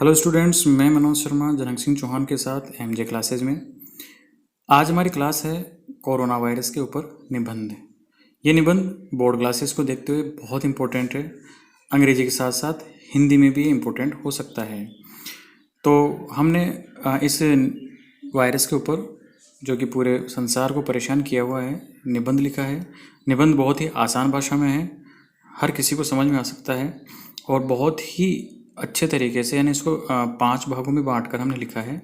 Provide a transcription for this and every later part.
Hello students, मैं मनोज शर्मा जनक सिंह चौहान के साथ एमजे क्लासेज में। आज हमारी क्लास है कोरोना वायरस के ऊपर निबंध। ये निबंध बोर्ड क्लासेस को देखते हुए बहुत इम्पोर्टेंट है। अंग्रेजी के साथ साथ हिंदी में भी इम्पोर्टेंट हो सकता है। तो हमने इस वायरस के ऊपर, जो कि पूरे संसार को परेशान किया हुआ है, निबंध लिखा है। निबंध बहुत ही आसान भाषा में है, हर किसी को समझ में आ सकता है और बहुत ही अच्छे तरीके से, यानी इसको 5 भागों में बांटकर हमने लिखा है।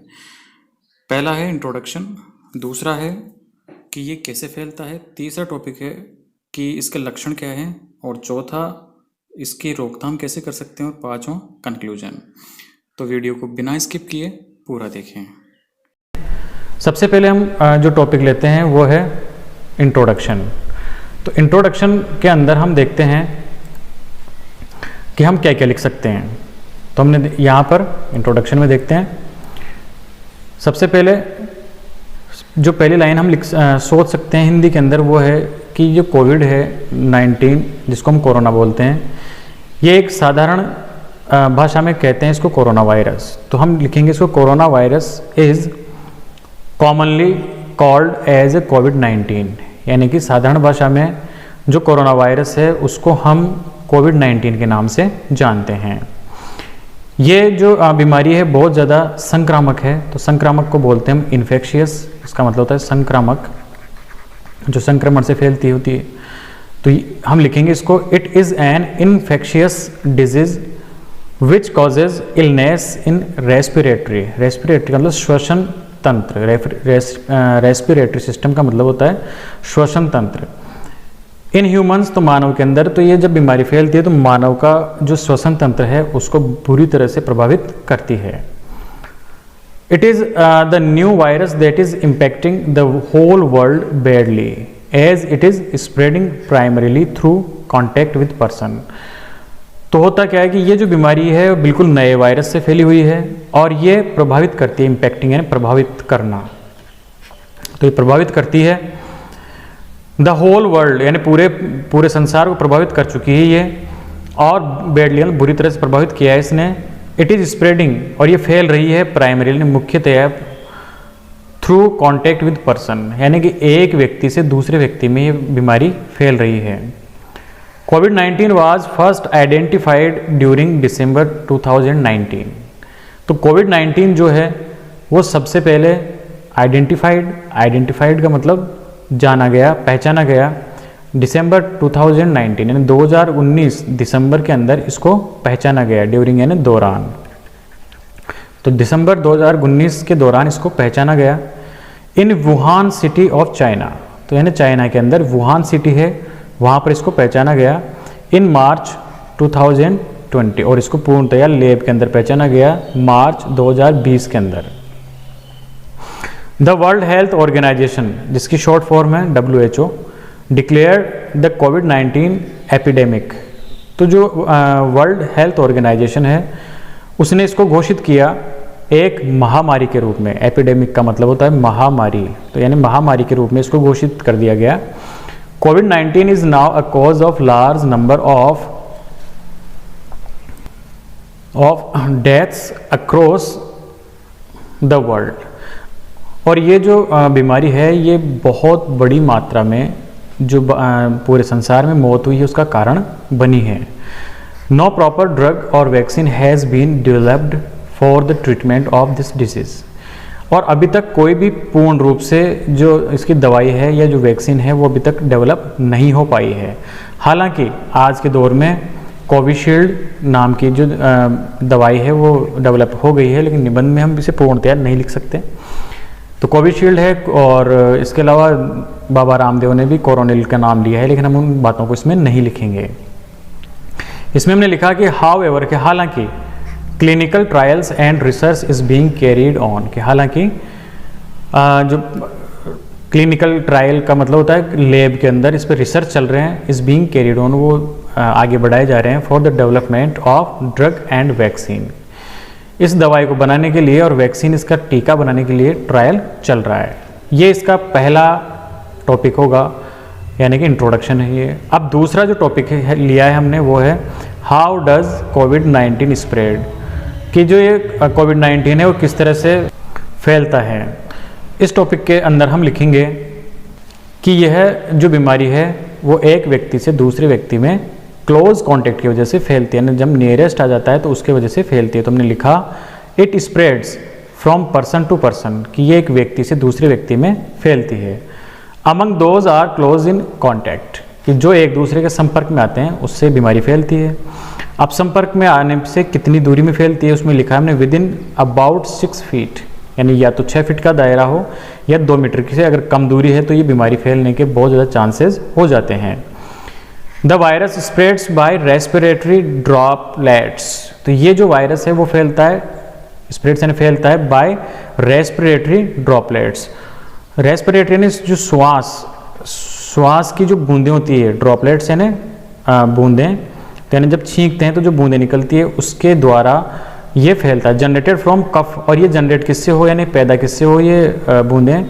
पहला है इंट्रोडक्शन, दूसरा है कि ये कैसे फैलता है, तीसरा टॉपिक है कि इसके लक्षण क्या हैं, और चौथा इसकी रोकथाम कैसे कर सकते हैं, और पांचवा कंक्लूजन। तो वीडियो को बिना स्किप किए पूरा देखें। सबसे पहले हम जो टॉपिक लेते हैं वो है इंट्रोडक्शन। तो इंट्रोडक्शन के अंदर हम देखते हैं कि हम क्या क्या लिख सकते हैं। तो हमने यहाँ पर इंट्रोडक्शन में देखते हैं, सबसे पहले जो पहली लाइन हम सोच सकते हैं हिंदी के अंदर, वो है कि जो कोविड है 19, जिसको हम कोरोना बोलते हैं, ये एक साधारण भाषा में कहते हैं इसको कोरोना वायरस। तो हम लिखेंगे इसको corona virus is commonly called as a कोविड-19, यानी कि साधारण भाषा में जो कोरोना वायरस है उसको हम कोविड-19 के नाम से जानते हैं। ये जो बीमारी है बहुत ज़्यादा संक्रामक है। तो संक्रामक को बोलते हैं हम इन्फेक्शियस, इसका मतलब होता है संक्रामक, जो संक्रमण से फैलती होती है। तो हम लिखेंगे इसको it is an infectious disease which causes illness in respiratory का मतलब श्वसन तंत्र, रेस्पिरेटरी सिस्टम का मतलब होता है श्वसन तंत्र। इन ह्यूमंस, तो मानव के अंदर, तो ये जब बीमारी फैलती है तो मानव का जो श्वसन तंत्र है उसको बुरी तरह से प्रभावित करती है। It is the new virus that is impacting the whole world badly as it is spreading primarily through contact with person. तो होता क्या है कि ये जो बीमारी है बिल्कुल नए वायरस से फैली हुई है और ये प्रभावित करती है, इम्पैक्टिंग यानी प्रभावित करना। तो ये प्रभावित करती है द होल वर्ल्ड, यानी पूरे संसार को प्रभावित कर चुकी है ये, और बैडली बुरी तरह से प्रभावित किया है इसने। इट इज़ स्प्रेडिंग, और ये फैल रही है प्राइमरीली मुख्यतः थ्रू कॉन्टैक्ट विद पर्सन, यानी कि एक व्यक्ति से दूसरे व्यक्ति में ये बीमारी फैल रही है। कोविड-19 वाज फर्स्ट आइडेंटिफाइड ड्यूरिंग दिसंबर 2019। तो कोविड-19 जो है वो सबसे पहले आइडेंटिफाइड का मतलब जाना गया, पहचाना गया, दिसंबर 2019 यानी 2019 दिसंबर के अंदर इसको पहचाना गया, ड्यूरिंग यानी दौरान। तो दिसंबर 2019 के दौरान इसको पहचाना गया इन वुहान सिटी ऑफ चाइना। तो यानी चाइना के अंदर वुहान सिटी है, वहाँ पर इसको पहचाना गया इन मार्च 2020, और इसको पूर्णतया लैब के अंदर पहचाना गया मार्च 2020 के अंदर। द वर्ल्ड हेल्थ ऑर्गेनाइजेशन, जिसकी शॉर्ट फॉर्म है WHO, declared the covid epidemic. तो जो वर्ल्ड हेल्थ ऑर्गेनाइजेशन है उसने इसको घोषित किया एक महामारी के रूप में। एपिडेमिक का मतलब होता है महामारी, तो यानी महामारी के रूप में इसको घोषित कर दिया गया। कोविड-19 is now a cause of large number of deaths across the world. और ये जो बीमारी है ये बहुत बड़ी मात्रा में जो पूरे संसार में मौत हुई है उसका कारण बनी है। नो प्रॉपर ड्रग और vaccine has been developed for the treatment of this disease. और अभी तक कोई भी पूर्ण रूप से जो इसकी दवाई है या जो वैक्सीन है वो अभी तक डेवलप नहीं हो पाई है। हालांकि आज के दौर में कोविशील्ड नाम की जो दवाई है वो डेवलप हो गई है, लेकिन निबंध में हम इसे पूर्णतया नहीं लिख सकते। तो कोविशील्ड है, और इसके अलावा बाबा रामदेव ने भी कोरोनिल का नाम लिया है, लेकिन हम उन बातों को इसमें नहीं लिखेंगे। इसमें हमने लिखा कि हाउ एवर, के हालांकि clinical trials and research is being carried on, कि हालांकि जो क्लिनिकल ट्रायल का मतलब होता है लैब के अंदर इस पर रिसर्च चल रहे हैं, इज बीइंग कैरीड ऑन, वो आगे बढ़ाए जा रहे हैं for the development of drug and vaccine. इस दवाई को बनाने के लिए और वैक्सीन, इसका टीका बनाने के लिए ट्रायल चल रहा है। ये इसका पहला टॉपिक होगा, यानी कि इंट्रोडक्शन है ये। अब दूसरा जो टॉपिक लिया है हमने वो है हाउ डज कोविड-19 स्प्रेड, कि जो ये कोविड-19 है वो किस तरह से फैलता है। इस टॉपिक के अंदर हम लिखेंगे कि यह जो बीमारी है वो एक व्यक्ति से दूसरे व्यक्ति में क्लोज कांटेक्ट की वजह से फैलती है, यानी जब नियरेस्ट आ जाता है तो उसके वजह से फैलती है। तो हमने लिखा it spreads from person to person, कि ये एक व्यक्ति से दूसरे व्यक्ति में फैलती है। Among those are close in contact, कि जो एक दूसरे के संपर्क में आते हैं उससे बीमारी फैलती है। अब संपर्क में आने से कितनी दूरी में फैलती है उसमें लिखा है हमने विद इन अबाउट 6 फीट, यानी या तो 6 फीट का दायरा हो या 2 मीटर की से अगर कम दूरी है तो ये बीमारी फैलने के बहुत ज़्यादा चांसेस हो जाते हैं। The virus spreads by respiratory droplets, तो ये जो वायरस है वो फैलता है, स्प्रेड्स यानी फैलता है बाय रेस्पिरेटरी ड्रॉपलेट्स। रेस्पिरेटरी यानी जो श्वास की जो बूंदें होती है, ड्रॉपलेट्स यानी बूंदें, तो यानी जब छींकते हैं तो जो बूंदें निकलती है उसके द्वारा ये फैलता है। जनरेटेड फ्रॉम कफ, और ये जनरेट किससे हो यानी पैदा किससे हो ये बूंदें,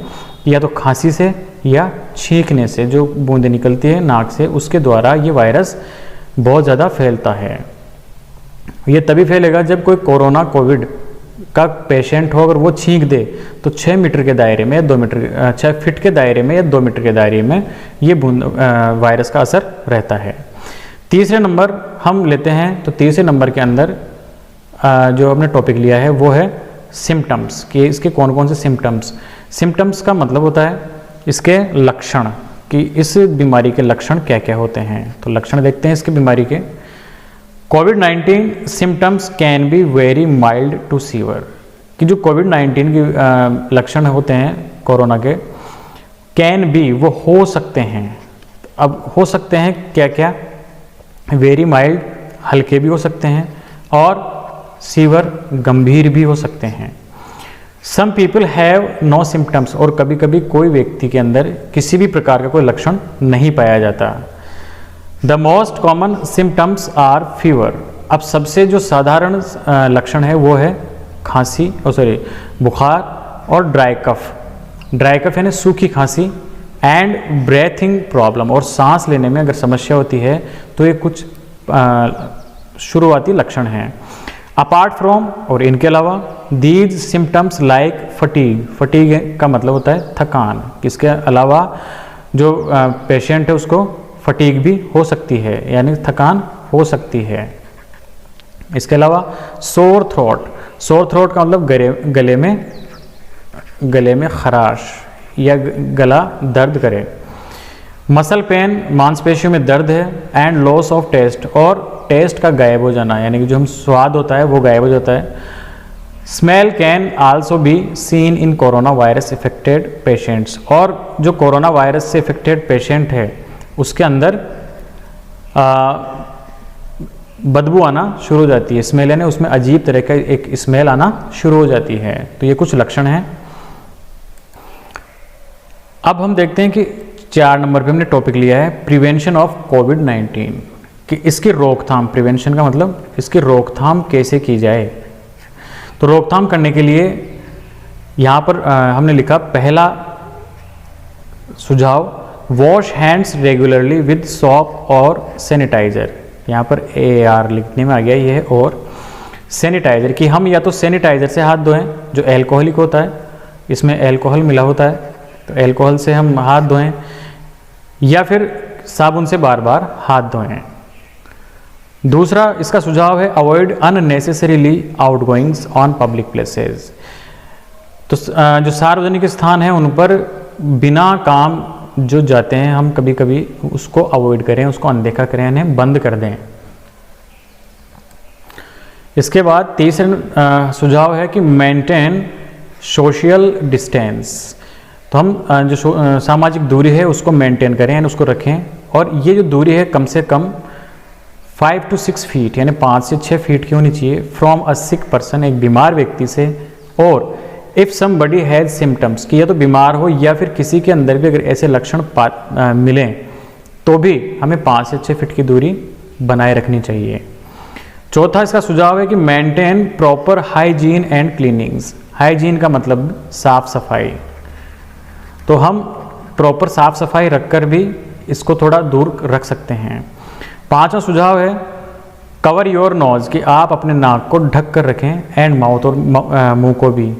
या तो खांसी से या छींकने से जो बूंदें निकलती है नाक से, उसके द्वारा ये वायरस बहुत ज़्यादा फैलता है। ये तभी फैलेगा जब कोई कोविड का पेशेंट हो, अगर वो छींक दे तो 6 मीटर के दायरे में या 2 मीटर 6 फीट के दायरे में या 2 मीटर के दायरे में ये वायरस का असर रहता है। तीसरे नंबर हम लेते हैं, तो तीसरे नंबर के अंदर जो हमने टॉपिक लिया है वो है सिम्टम्स, कि इसके कौन कौन से सिम्टम्स का मतलब होता है इसके लक्षण, कि इस बीमारी के लक्षण क्या क्या होते हैं। तो लक्षण देखते हैं इसके बीमारी के। कोविड-19 symptoms can be very mild to severe, कि जो कोविड-19 के लक्षण होते हैं कोरोना के, कैन बी वो हो सकते हैं। अब हो सकते हैं क्या क्या, वेरी माइल्ड हल्के भी हो सकते हैं, और सीवर गंभीर भी हो सकते हैं। Some people have no symptoms, और कभी कभी कोई व्यक्ति के अंदर किसी भी प्रकार का कोई लक्षण नहीं पाया जाता। The most common symptoms are fever, अब सबसे जो साधारण लक्षण है वो है खांसी बुखार और ड्राई कफ यानी सूखी खांसी, एंड ब्रेथिंग प्रॉब्लम, और सांस लेने में अगर समस्या होती है तो ये कुछ शुरुआती लक्षण हैं। अपार्ट फ्रॉम, और इनके अलावा, दीज सिम्टम्स लाइक फटीग का मतलब होता है थकान, इसके अलावा जो पेशेंट है उसको फटीग भी हो सकती है, यानी थकान हो सकती है। इसके अलावा सोर थ्रोट का मतलब गले में खराश या गला दर्द करे। मसल पेन, मांसपेशियों में दर्द है, एंड लॉस ऑफ टेस्ट, और टेस्ट का गायब हो जाना, यानी कि जो हम स्वाद होता है वो गायब हो जाता है। Smell can also be seen in corona virus affected patients, और जो कोरोना वायरस से इफेक्टेड पेशेंट है उसके अंदर बदबू आना शुरू हो जाती है, स्मेल यानी उसमें अजीब तरह का एक स्मेल आना शुरू हो जाती है। तो ये कुछ लक्षण हैं। अब हम देखते हैं कि 4 नंबर पे हमने टॉपिक लिया है प्रिवेंशन ऑफ कोविड-19, कि इसकी रोकथाम, प्रिवेंशन का मतलब इसकी रोकथाम कैसे की जाए। तो रोकथाम करने के लिए यहाँ पर हमने लिखा पहला सुझाव, wash hands regularly with shop और सैनिटाइज़र, यहाँ पर AR लिखने में आ गया ये है, और सैनिटाइज़र, कि हम या तो सैनिटाइज़र से हाथ धोएं जो एल्कोहलिक होता है, इसमें एल्कोहल मिला होता है, तो एल्कोहल से हम हाथ धोएं, या फिर साबुन से बार बार हाथ धोएं। दूसरा इसका सुझाव है avoid unnecessarily आउटगोइंग्स on public places, तो जो सार्वजनिक स्थान हैं उन पर बिना काम जो जाते हैं हम कभी कभी उसको अवॉइड करें, उसको अनदेखा करें, यानी बंद कर दें। इसके बाद तीसरा सुझाव है कि मेंटेन सोशल डिस्टेंस, तो हम जो सामाजिक दूरी है उसको मेंटेन करें, यानी उसको रखें, और ये जो दूरी है कम से कम 5 to 6 फीट यानी 5 से 6 फीट की होनी चाहिए फ्रॉम अ सिक पर्सन, एक बीमार व्यक्ति से। और इफ़ समबडी हैज़ सिम्टम्स, कि या तो बीमार हो या फिर किसी के अंदर भी अगर ऐसे लक्षण मिलें तो भी हमें 5 से 6 फीट की दूरी बनाए रखनी चाहिए। चौथा इसका सुझाव है कि maintain proper hygiene and cleanings, hygiene का मतलब साफ सफाई, तो हम प्रॉपर साफ सफाई रखकर भी इसको थोड़ा दूर रख सकते हैं। 5वां सुझाव है कवर योर नोज कि आप अपने नाक को ढक कर रखें, एंड माउथ और मुंह को भी,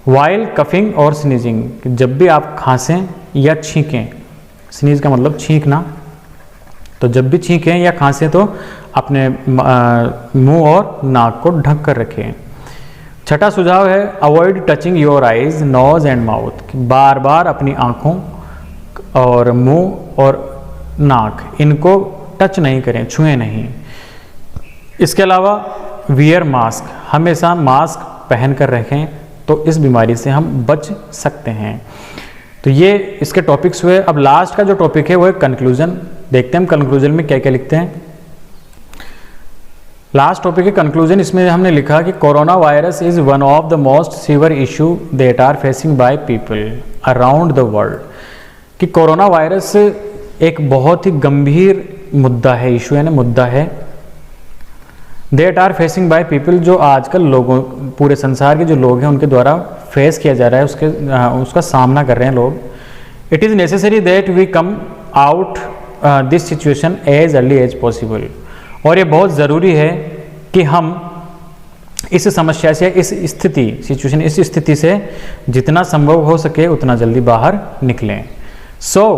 वाइल कफिंग और स्नीजिंग कि जब भी आप खांसें या छींकें, स्नीज का मतलब छींकना, तो जब भी छींकें या खांसें तो अपने मुंह और नाक को ढक कर रखें। छठा सुझाव है avoid touching your eyes, nose and mouth कि बार बार अपनी आँखों और मुंह और नाक इनको टच नहीं करें, छुएं नहीं। इसके अलावा वियर मास्क, हमेशा मास्क पहन कर रखें तो इस बीमारी से हम बच सकते हैं। तो ये इसके टॉपिक्स हुए। अब लास्ट का जो टॉपिक है वो है कंक्लूजन। देखते हैं हम कंक्लूजन में क्या क्या लिखते हैं। लास्ट टॉपिक है कंक्लूजन। इसमें हमने लिखा कि corona virus is one of the most severe issue that are facing by people around the world कि कोरोना वायरस एक बहुत ही गंभीर मुद्दा है, इशू है ना, मुद्दा है। That are facing by people, जो आजकल लोगों, पूरे संसार के जो लोग हैं उनके द्वारा फेस किया जा रहा है, उसका सामना कर रहे हैं लोग। It is necessary that we come out this situation as early as possible, और ये बहुत ज़रूरी है कि हम इस समस्या से, इस स्थिति से जितना संभव हो सके उतना जल्दी बाहर निकलें। So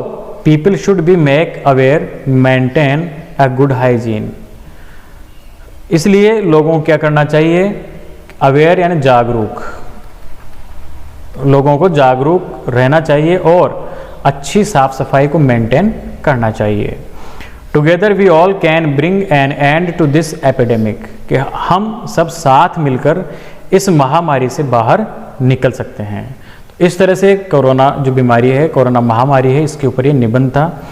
people should be make aware, maintain a good hygiene. इसलिए लोगों को क्या करना चाहिए, अवेयर यानी जागरूक, लोगों को जागरूक रहना चाहिए और अच्छी साफ सफाई को मेंटेन करना चाहिए। Together we all can bring an end to this epidemic कि हम सब साथ मिलकर इस महामारी से बाहर निकल सकते हैं। तो इस तरह से कोरोना जो बीमारी है, कोरोना महामारी है, इसके ऊपर ये निबंध था।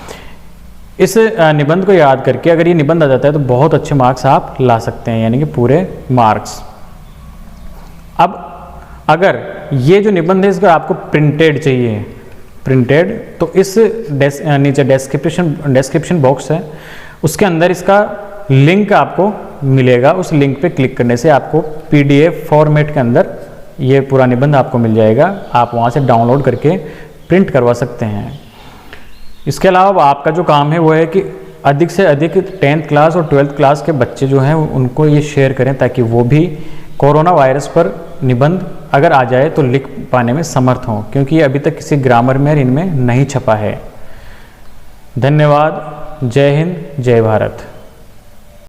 इस निबंध को याद करके अगर ये निबंध आ जाता है तो बहुत अच्छे मार्क्स आप ला सकते हैं, यानी कि पूरे मार्क्स। अब अगर ये जो निबंध है इसका आपको प्रिंटेड चाहिए, प्रिंटेड, तो इस नीचे डिस्क्रिप्शन बॉक्स है, उसके अंदर इसका लिंक आपको मिलेगा। उस लिंक पे क्लिक करने से आपको PDF फॉर्मेट के अंदर ये पूरा निबंध आपको मिल जाएगा। आप वहाँ से डाउनलोड करके प्रिंट करवा सकते हैं। इसके अलावा आपका जो काम है वो है कि अधिक से अधिक 10th क्लास और 12th क्लास के बच्चे जो हैं उनको ये शेयर करें, ताकि वो भी कोरोना वायरस पर निबंध अगर आ जाए तो लिख पाने में समर्थ हों, क्योंकि ये अभी तक किसी ग्रामर में इनमें नहीं छपा है। धन्यवाद। जय हिंद, जय भारत।